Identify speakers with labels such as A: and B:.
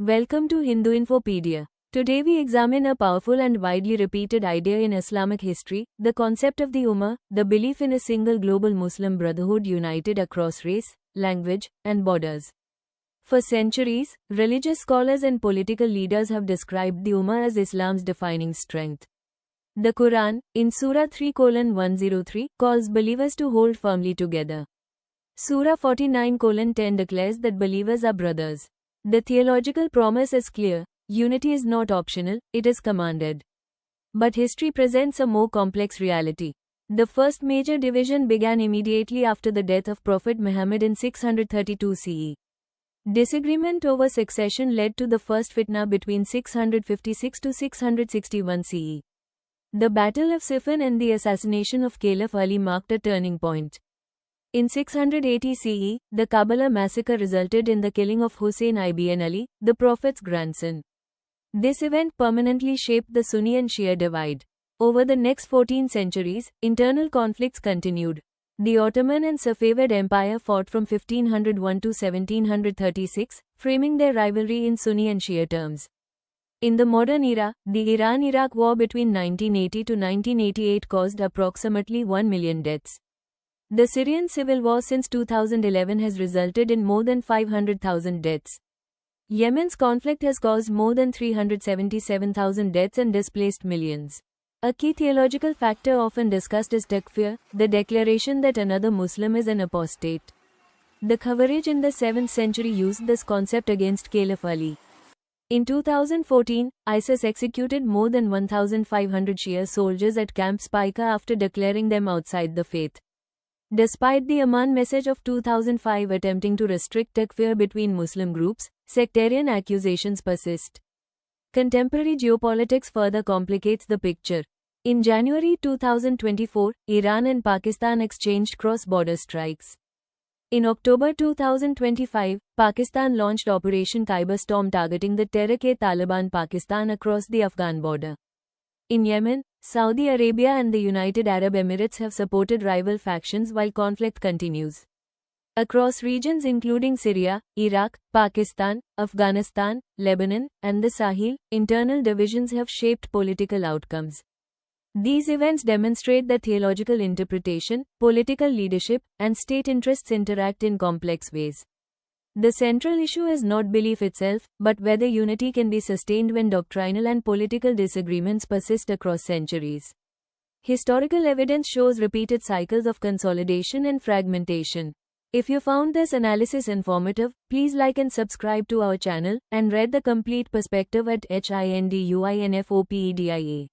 A: Welcome to Hindu Infopedia. Today we examine a powerful and widely repeated idea in Islamic history, the concept of the Ummah, the belief in a single global Muslim brotherhood united across race, language, and borders. For centuries, religious scholars and political leaders have described the Ummah as Islam's defining strength. The Quran, in Surah 3:103, calls believers to hold firmly together. Surah 49:10 declares that believers are brothers. The theological promise is clear: unity is not optional, it is commanded. But history presents a more complex reality. The first major division began immediately after the death of Prophet Muhammad in 632 CE. Disagreement over succession led to the first fitna between 656 to 661 CE. The Battle of Siffin and the assassination of Caliph Ali marked a turning point. In 680 CE, the Karbala massacre resulted in the killing of Hussein ibn Ali, the Prophet's grandson. This event permanently shaped the Sunni and Shia divide. Over the next 14 centuries, internal conflicts continued. The Ottoman and Safavid Empire fought from 1501 to 1736, framing their rivalry in Sunni and Shia terms. In the modern era, the Iran-Iraq War between 1980 to 1988 caused approximately 1 million deaths. The Syrian civil war since 2011 has resulted in more than 500,000 deaths. Yemen's conflict has caused more than 377,000 deaths and displaced millions. A key theological factor often discussed is takfir, the declaration that another Muslim is an apostate. The Khawarij in the 7th century used this concept against Caliph Ali. In 2014, ISIS executed more than 1,500 Shia soldiers at Camp Spika after declaring them outside the faith. Despite the Amman message of 2005 attempting to restrict takfir between Muslim groups, sectarian accusations persist. Contemporary geopolitics further complicates the picture. In January 2024, Iran and Pakistan exchanged cross-border strikes. In October 2025, Pakistan launched Operation Khyber Storm targeting the Tehrik-e-Taliban Pakistan across the Afghan border. In Yemen, Saudi Arabia and the United Arab Emirates have supported rival factions while conflict continues. Across regions including Syria, Iraq, Pakistan, Afghanistan, Lebanon, and the Sahel, internal divisions have shaped political outcomes. These events demonstrate that theological interpretation, political leadership, and state interests interact in complex ways. The central issue is not belief itself, but whether unity can be sustained when doctrinal and political disagreements persist across centuries. Historical evidence shows repeated cycles of consolidation and fragmentation. If you found this analysis informative, please like and subscribe to our channel, and read the complete perspective at HINDUINFOPEDIA.